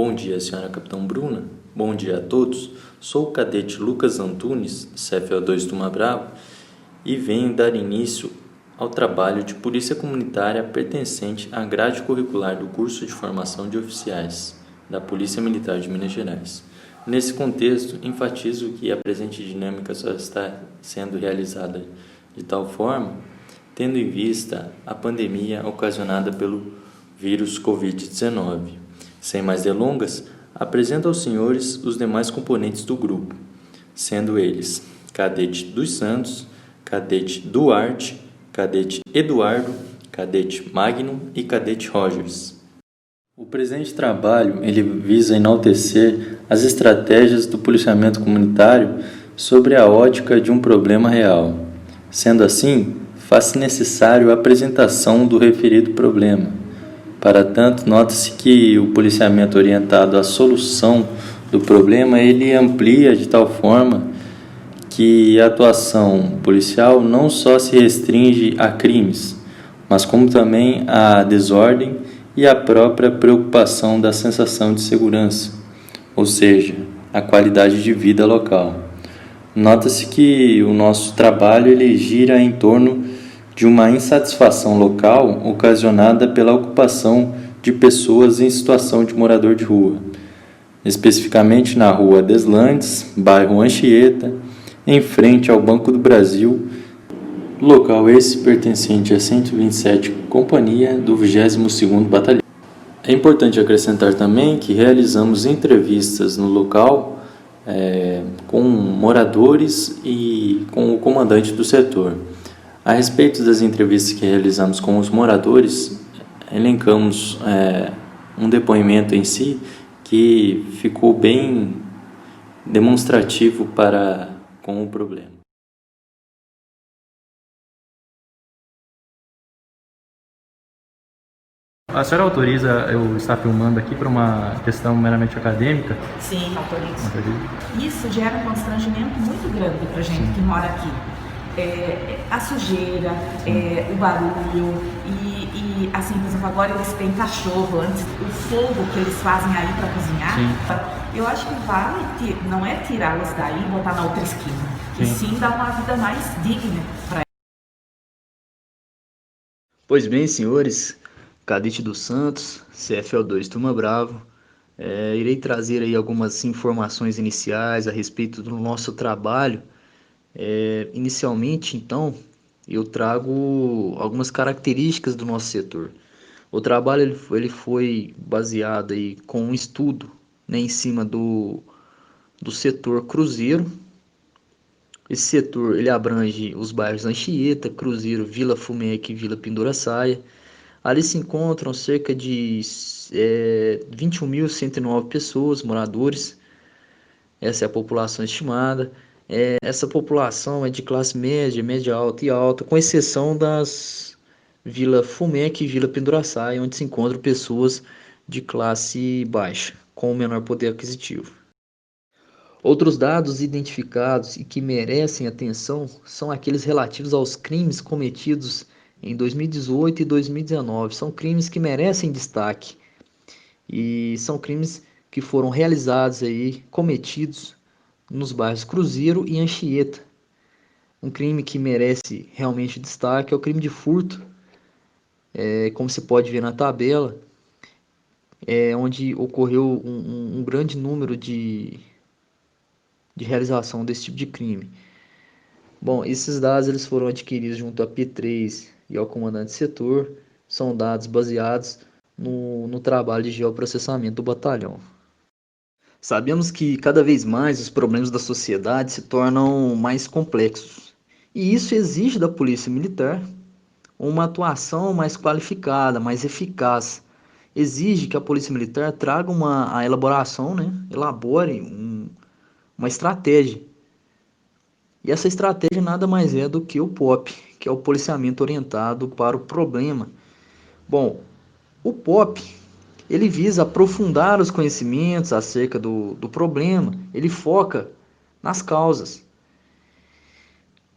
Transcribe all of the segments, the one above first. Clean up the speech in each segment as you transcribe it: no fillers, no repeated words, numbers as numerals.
Bom dia, senhora Capitão Bruna. Bom dia a todos. Sou o cadete Lucas Antunes, CFO2 Turma Bravo, e venho dar início ao trabalho de Polícia Comunitária pertencente à grade curricular do curso de formação de oficiais da Polícia Militar de Minas Gerais. Nesse contexto, enfatizo que a presente dinâmica só está sendo realizada de tal forma, tendo em vista a pandemia ocasionada pelo vírus Covid-19. Sem mais delongas, apresento aos senhores os demais componentes do grupo, sendo eles Cadete dos Santos, Cadete Duarte, Cadete Eduardo, Cadete Magnum e Cadete Rogers. O presente trabalho ele visa enaltecer as estratégias do policiamento comunitário sobre a ótica de um problema real. Sendo assim, faz-se necessário a apresentação do referido problema. Para tanto, nota-se que o policiamento orientado à solução do problema ele amplia de tal forma que a atuação policial não só se restringe a crimes, mas como também à desordem e à própria preocupação da sensação de segurança, ou seja, a qualidade de vida local. Nota-se que o nosso trabalho ele gira em torno de uma insatisfação local ocasionada pela ocupação de pessoas em situação de morador de rua, especificamente na rua Deslandes, bairro Anchieta, em frente ao Banco do Brasil, local esse pertencente à 127 Companhia do 22º Batalhão. É importante acrescentar também que realizamos entrevistas no local com moradores e com o comandante do setor. A respeito das entrevistas que realizamos com os moradores, elencamos um depoimento em si que ficou bem demonstrativo com o problema. A senhora autoriza eu estar filmando aqui para uma questão meramente acadêmica? Sim, autorizo. Isso gera um constrangimento muito grande para a gente que mora aqui. A sujeira, o barulho e assim, por exemplo, agora eles têm cachorro, antes o fogo que eles fazem aí para cozinhar. Sim. Eu acho que vale, não é tirá-los daí e botar na outra esquina, e sim dar uma vida mais digna para eles. Pois bem, senhores, Cadete dos Santos, CFO2 Turma Bravo, irei trazer aí algumas informações iniciais a respeito do nosso trabalho. Inicialmente, então, eu trago algumas características do nosso setor. O trabalho ele foi baseado aí com um estudo, né, em cima do setor Cruzeiro. Esse setor ele abrange os bairros Anchieta, Cruzeiro, Vila Fumec e Vila Pinduraçaia. Ali se encontram cerca de 21.109 pessoas, moradores. Essa é a população estimada. Essa população é de classe média, média alta e alta, com exceção das Vila Fumec e Vila Pinduraçaia, onde se encontram pessoas de classe baixa, com menor poder aquisitivo. Outros dados identificados e que merecem atenção são aqueles relativos aos crimes cometidos em 2018 e 2019. São crimes que merecem destaque e são crimes que foram realizados aí, cometidos nos bairros Cruzeiro e Anchieta. Um crime que merece realmente destaque é o crime de furto, como você pode ver na tabela, onde ocorreu um grande número de realização desse tipo de crime. Bom, esses dados eles foram adquiridos junto à P3 e ao comandante de setor, são dados baseados no trabalho de geoprocessamento do batalhão. Sabemos que cada vez mais os problemas da sociedade se tornam mais complexos, e isso exige da Polícia Militar uma atuação mais qualificada, mais eficaz. Exige que a Polícia Militar traga a elaboração, né? Elabore uma estratégia. E essa estratégia nada mais é do que o POP, que é o policiamento orientado para o problema. Bom, o POP ele visa aprofundar os conhecimentos acerca do problema, ele foca nas causas,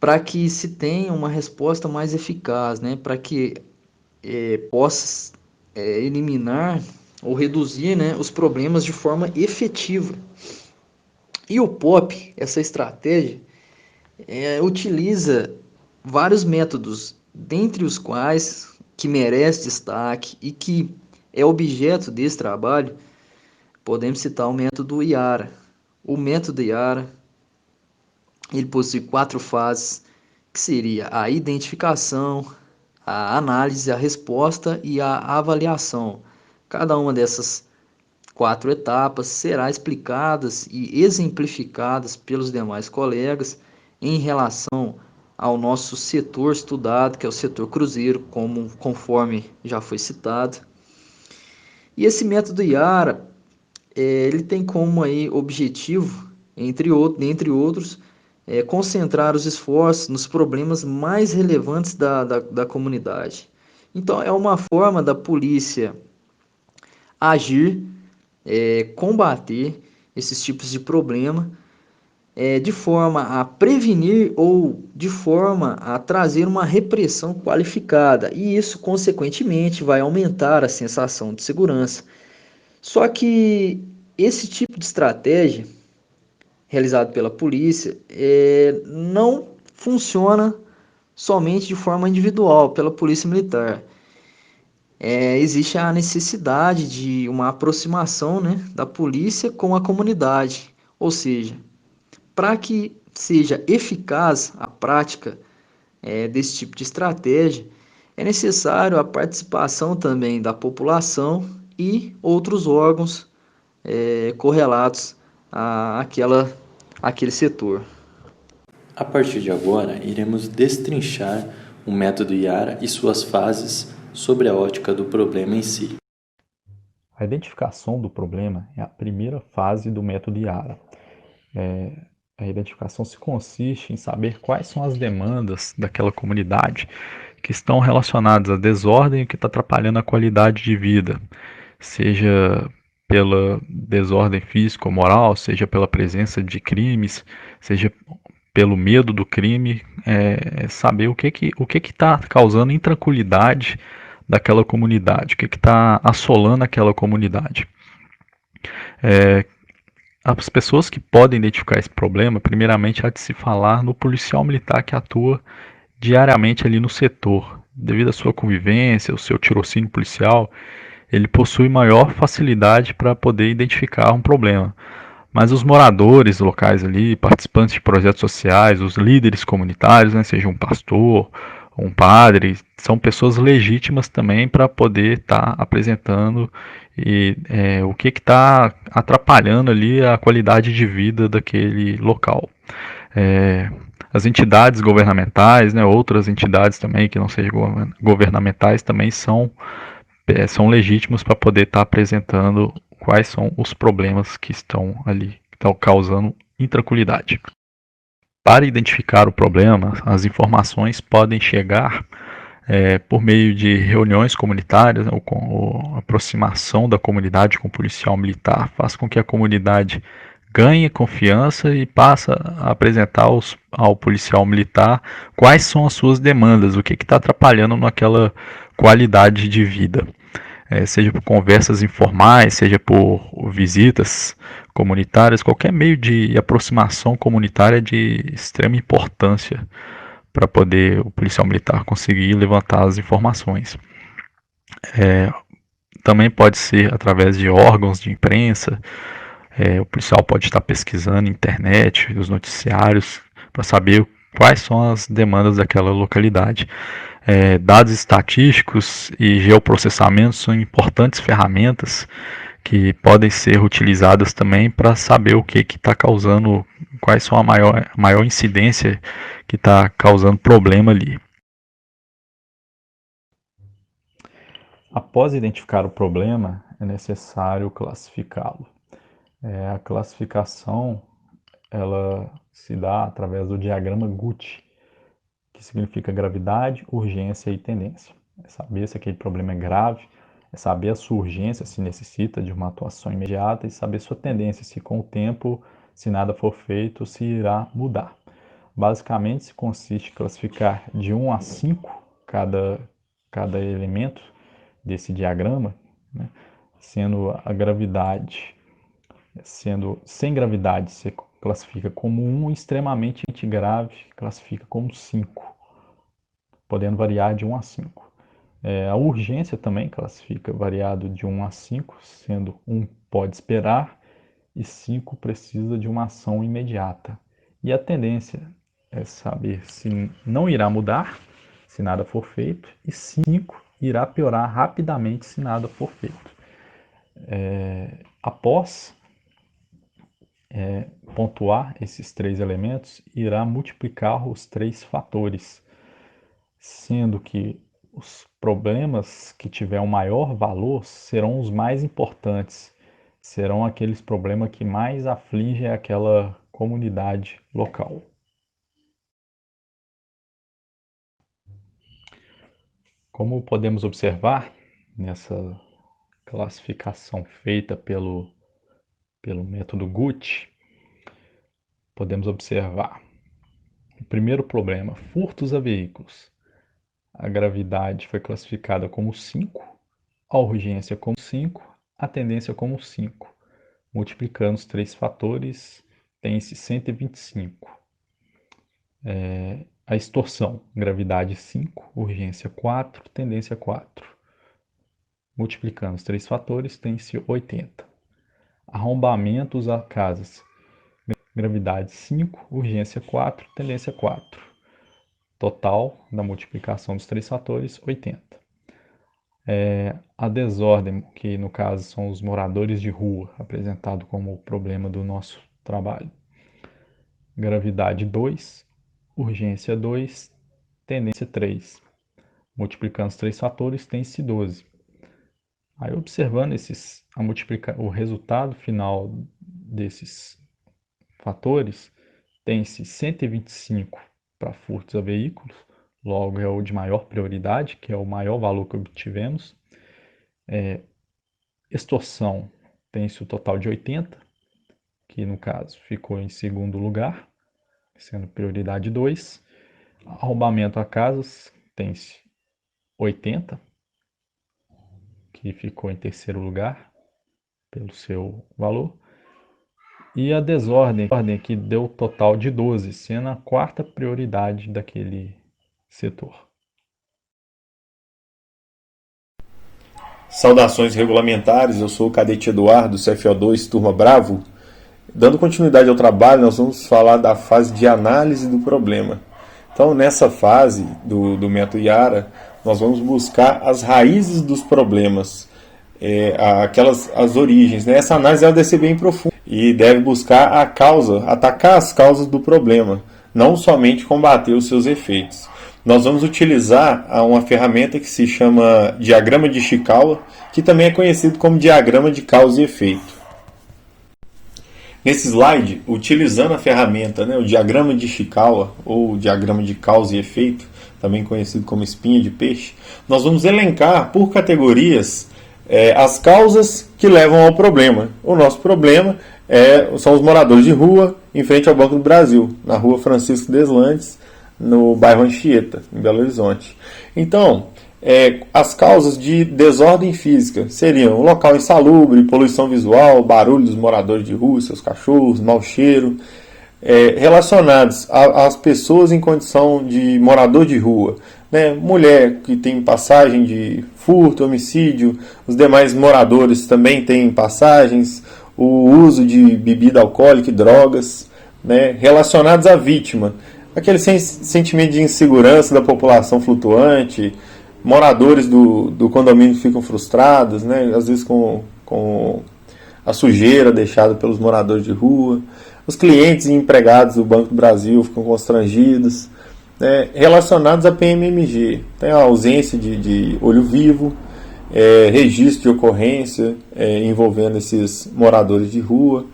para que se tenha uma resposta mais eficaz, né? Para que possa eliminar ou reduzir, né, os problemas de forma efetiva. E o POP, essa estratégia, utiliza vários métodos, dentre os quais que merece destaque e que é objeto desse trabalho, podemos citar o método IARA. O método IARA, ele possui 4 fases, que seria a identificação, a análise, a resposta e a avaliação. Cada uma dessas 4 etapas será explicadas e exemplificadas pelos demais colegas em relação ao nosso setor estudado, que é o setor cruzeiro, conforme já foi citado. E esse método IARA, ele tem como aí objetivo, entre outros, concentrar os esforços nos problemas mais relevantes da comunidade. Então, é uma forma da polícia agir, combater esses tipos de problema, de forma a prevenir ou de forma a trazer uma repressão qualificada. E isso, consequentemente, vai aumentar a sensação de segurança. Só que esse tipo de estratégia realizado pela polícia não funciona somente de forma individual pela polícia militar. Existe a necessidade de uma aproximação, né, da polícia com a comunidade, ou seja, para que seja eficaz a prática desse tipo de estratégia, é necessário a participação também da população e outros órgãos correlatos àquele setor. A partir de agora, iremos destrinchar o método IARA e suas fases sobre a ótica do problema em si. A identificação do problema é a primeira fase do método IARA. A identificação se consiste em saber quais são as demandas daquela comunidade que estão relacionadas à desordem e que está atrapalhando a qualidade de vida, seja pela desordem física ou moral, seja pela presença de crimes, seja pelo medo do crime, saber o que está causando intranquilidade daquela comunidade, o que está assolando aquela comunidade. As pessoas que podem identificar esse problema, primeiramente há de se falar no policial militar que atua diariamente ali no setor. Devido à sua convivência, o seu tirocínio policial, ele possui maior facilidade para poder identificar um problema. Mas os moradores locais ali, participantes de projetos sociais, os líderes comunitários, né, seja um pastor, um padre, são pessoas legítimas também para poder estar apresentando o que está atrapalhando ali a qualidade de vida daquele local. As entidades governamentais, né, outras entidades também que não sejam governamentais também são legítimos para poder estar apresentando quais são os problemas que estão ali, que estão causando intranquilidade. Para identificar o problema, as informações podem chegar por meio de reuniões comunitárias, ou com a aproximação da comunidade com o policial militar, faz com que a comunidade ganhe confiança e passa a apresentar ao policial militar quais são as suas demandas, o que está atrapalhando naquela qualidade de vida. Seja por conversas informais, seja por visitas comunitárias, qualquer meio de aproximação comunitária é de extrema importância para poder o policial militar conseguir levantar as informações. Também pode ser através de órgãos de imprensa. O policial pode estar pesquisando na internet, os noticiários, para saber quais são as demandas daquela localidade. Dados estatísticos e geoprocessamento são importantes ferramentas que podem ser utilizadas também para saber o que está causando, quais são a maior incidência que está causando problema ali. Após identificar o problema, é necessário classificá-lo. A classificação ela se dá através do diagrama Guth, que significa gravidade, urgência e tendência. É saber se aquele problema é grave, é saber a sua urgência, se necessita de uma atuação imediata, e saber sua tendência, se com o tempo, se nada for feito, se irá mudar. Basicamente, se consiste em classificar de 1 a 5 cada elemento desse diagrama, né, sendo a gravidade, sendo sem gravidade, você classifica como 1, extremamente grave, classifica como 5, podendo variar de 1 a 5. A urgência também classifica variado de 1 a 5, sendo 1 pode esperar e 5 precisa de uma ação imediata. E a tendência é saber se não irá mudar, se nada for feito, e 5 irá piorar rapidamente se nada for feito. Após pontuar esses 3 elementos, irá multiplicar os 3 fatores, sendo que os problemas que tiver um maior valor serão os mais importantes, serão aqueles problemas que mais afligem aquela comunidade local. Como podemos observar nessa classificação feita pelo método Gucci, podemos observar o primeiro problema, furtos a veículos. A gravidade foi classificada como 5, a urgência como 5, a tendência como 5. Multiplicando os 3 fatores, tem-se 125. A extorsão, gravidade 5, urgência 4, tendência 4. Multiplicando os 3 fatores, tem-se 80. Arrombamentos a casas, gravidade 5, urgência 4, tendência 4. Total da multiplicação dos 3 fatores, 80. A desordem, que no caso são os moradores de rua, apresentado como o problema do nosso trabalho. Gravidade 2, urgência 2, tendência 3. Multiplicando os 3 fatores, tem-se 12. Aí observando o resultado final desses fatores, tem-se 125 para furtos a veículos, logo é o de maior prioridade, que é o maior valor que obtivemos. Extorsão, tem-se o total de 80, que no caso ficou em segundo lugar, sendo prioridade 2. Arrombamento a casas, tem-se 80, que ficou em terceiro lugar, pelo seu valor. E a desordem, que deu total de 12, sendo a quarta prioridade daquele setor. Saudações regulamentares, eu sou o cadete Eduardo, CFO2, turma Bravo. Dando continuidade ao trabalho, nós vamos falar da fase de análise do problema. Então, nessa fase do método Yara, nós vamos buscar as raízes dos problemas, as origens, né? Essa análise deve ser bem profunda e deve buscar a causa, atacar as causas do problema, não somente combater os seus efeitos. Nós vamos utilizar uma ferramenta que se chama diagrama de Ishikawa, que também é conhecido como diagrama de causa e efeito. Nesse slide, utilizando a ferramenta, o diagrama de Ishikawa, ou diagrama de causa e efeito, também conhecido como espinha de peixe, nós vamos elencar por categorias as causas que levam ao problema. O nosso problema são os moradores de rua em frente ao Banco do Brasil, na rua Francisco Deslandes, no bairro Anchieta, em Belo Horizonte. Então, as causas de desordem física seriam o local insalubre, poluição visual, barulho dos moradores de rua, seus cachorros, mau cheiro, relacionados às pessoas em condição de morador de rua, né? Mulher que tem passagem de furto, homicídio, os demais moradores também têm passagens, o uso de bebida alcoólica e drogas, né? Relacionados à vítima, aquele sentimento de insegurança da população flutuante, moradores do condomínio que ficam frustrados, né? Às vezes com a sujeira deixada pelos moradores de rua, os clientes e empregados do Banco do Brasil ficam constrangidos, né? Relacionados à PMMG, tem a ausência de olho vivo, registro de ocorrência envolvendo esses moradores de rua,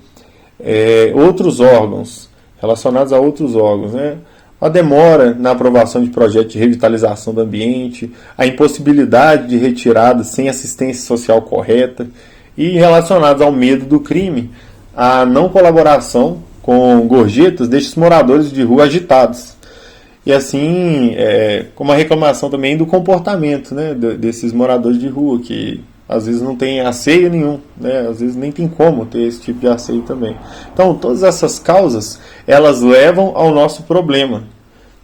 outros órgãos, relacionados a outros órgãos, né? A demora na aprovação de projetos de revitalização do ambiente, a impossibilidade de retirada sem assistência social correta e relacionados ao medo do crime, a não colaboração com gorjetas destes moradores de rua agitados. E assim, como a reclamação também do comportamento, né, desses moradores de rua, que Às vezes não tem asseio nenhum, né? Às vezes nem tem como ter esse tipo de asseio também. Então, todas essas causas, elas levam ao nosso problema,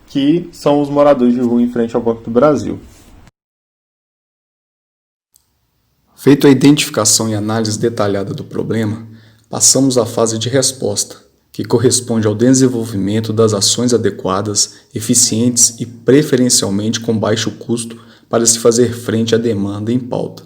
que são os moradores de rua em frente ao Banco do Brasil. Feito a identificação e análise detalhada do problema, passamos à fase de resposta, que corresponde ao desenvolvimento das ações adequadas, eficientes e preferencialmente com baixo custo para se fazer frente à demanda em pauta.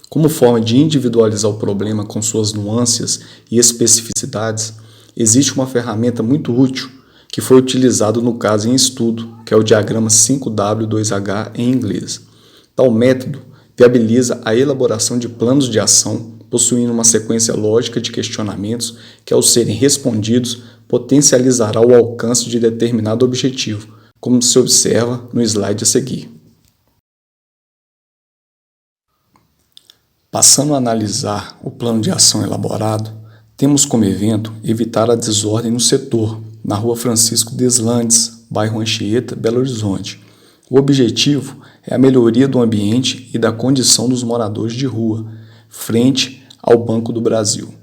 Como forma de individualizar o problema com suas nuances e especificidades, existe uma ferramenta muito útil que foi utilizado no caso em estudo, que é o diagrama 5W2H em inglês. Tal método viabiliza a elaboração de planos de ação, possuindo uma sequência lógica de questionamentos que, ao serem respondidos, potencializará o alcance de determinado objetivo, como se observa no slide a seguir. Passando a analisar o plano de ação elaborado, temos como evento evitar a desordem no setor, na Rua Francisco Deslandes, bairro Anchieta, Belo Horizonte. O objetivo é a melhoria do ambiente e da condição dos moradores de rua, frente ao Banco do Brasil.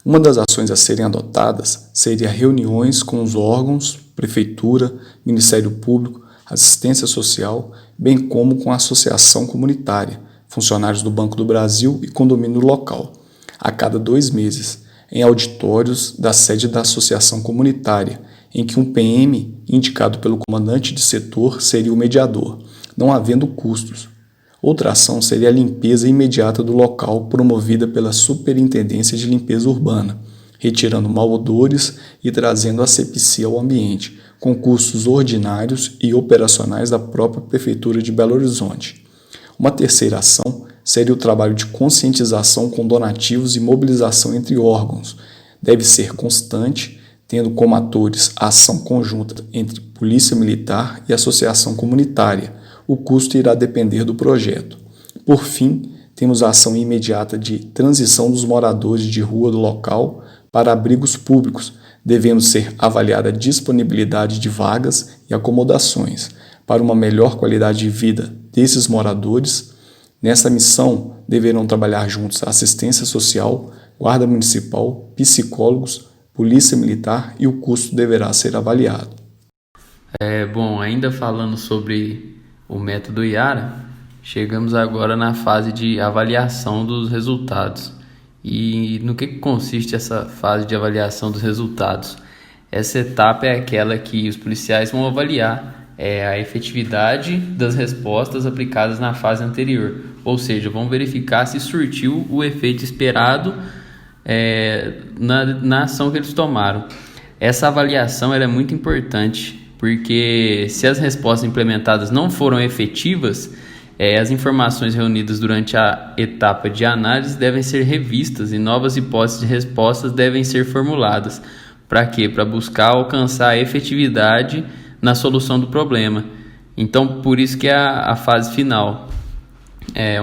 Uma das ações a serem adotadas seria reuniões com os órgãos, Prefeitura, Ministério Público, Assistência Social, bem como com a associação comunitária, funcionários do Banco do Brasil e condomínio local, a cada 2 meses, em auditórios da sede da associação comunitária, em que um PM, indicado pelo comandante de setor, seria o mediador, não havendo custos. Outra ação seria a limpeza imediata do local promovida pela Superintendência de Limpeza Urbana, retirando malodores e trazendo asepsia ao ambiente, com custos ordinários e operacionais da própria Prefeitura de Belo Horizonte. Uma terceira ação seria o trabalho de conscientização com donativos e mobilização entre órgãos. Deve ser constante, tendo como atores a ação conjunta entre Polícia Militar e Associação Comunitária. O custo irá depender do projeto. Por fim, temos a ação imediata de transição dos moradores de rua do local para abrigos públicos, devendo ser avaliada a disponibilidade de vagas e acomodações para uma melhor qualidade de vida desses moradores. Nessa missão, deverão trabalhar juntos a assistência social, guarda municipal, psicólogos, polícia militar e o custo deverá ser avaliado. Ainda falando sobre o método IARA, chegamos agora na fase de avaliação dos resultados. E no que consiste essa fase de avaliação dos resultados? Essa etapa é aquela que os policiais vão avaliar a efetividade das respostas aplicadas na fase anterior, ou seja, vão verificar se surtiu o efeito esperado na ação que eles tomaram. Essa avaliação ela é muito importante, porque se as respostas implementadas não foram efetivas, as informações reunidas durante a etapa de análise devem ser revistas e novas hipóteses de respostas devem ser formuladas. Para quê? Para buscar alcançar a efetividade na solução do problema. Então, por isso que é a fase final,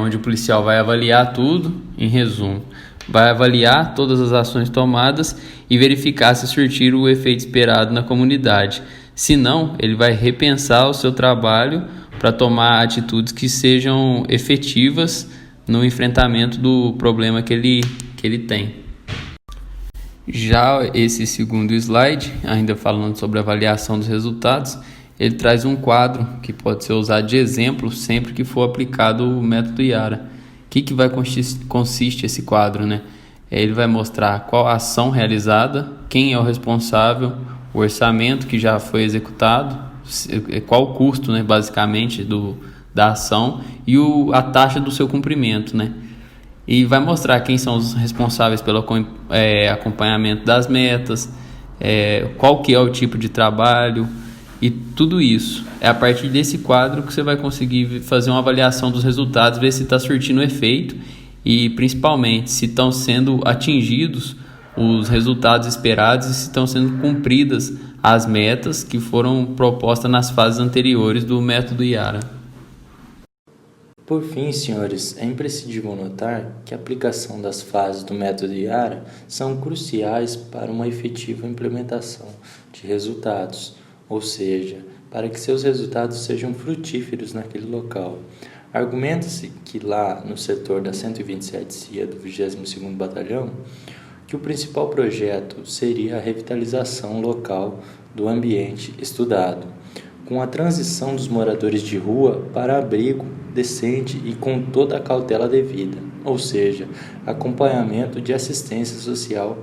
onde o policial vai avaliar tudo, em resumo, vai avaliar todas as ações tomadas e verificar se surtiram o efeito esperado na comunidade. Se não, ele vai repensar o seu trabalho para tomar atitudes que sejam efetivas no enfrentamento do problema que ele tem. Já esse segundo slide, ainda falando sobre a avaliação dos resultados, ele traz um quadro que pode ser usado de exemplo sempre que for aplicado o método IARA. O que vai consiste esse quadro, né? Ele vai mostrar qual a ação realizada, quem é o responsável, o orçamento que já foi executado, qual o custo, né, basicamente, da ação e a taxa do seu cumprimento, né? E vai mostrar quem são os responsáveis pelo acompanhamento das metas, qual que é o tipo de trabalho e tudo isso. É a partir desse quadro que você vai conseguir fazer uma avaliação dos resultados, ver se está surtindo efeito e principalmente se estão sendo atingidos os resultados esperados e se estão sendo cumpridas as metas que foram propostas nas fases anteriores do método IARA. Por fim, senhores, é imprescindível notar que a aplicação das fases do método IARA são cruciais para uma efetiva implementação de resultados, ou seja, para que seus resultados sejam frutíferos naquele local. Argumenta-se que lá no setor da 127 CIA do 22º Batalhão, que o principal projeto seria a revitalização local do ambiente estudado, com a transição dos moradores de rua para abrigo decente e com toda a cautela devida, ou seja, acompanhamento de assistência social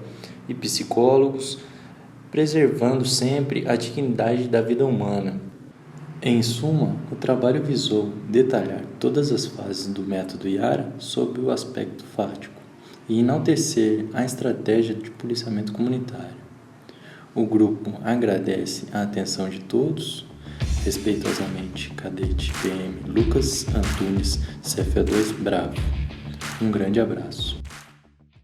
e psicólogos, preservando sempre a dignidade da vida humana. Em suma, o trabalho visou detalhar todas as fases do método IARA sob o aspecto fático e enaltecer a estratégia de policiamento comunitário. O grupo agradece a atenção de todos. Respeitosamente, Cadete PM Lucas Antunes, CFA2 Bravo. Um grande abraço.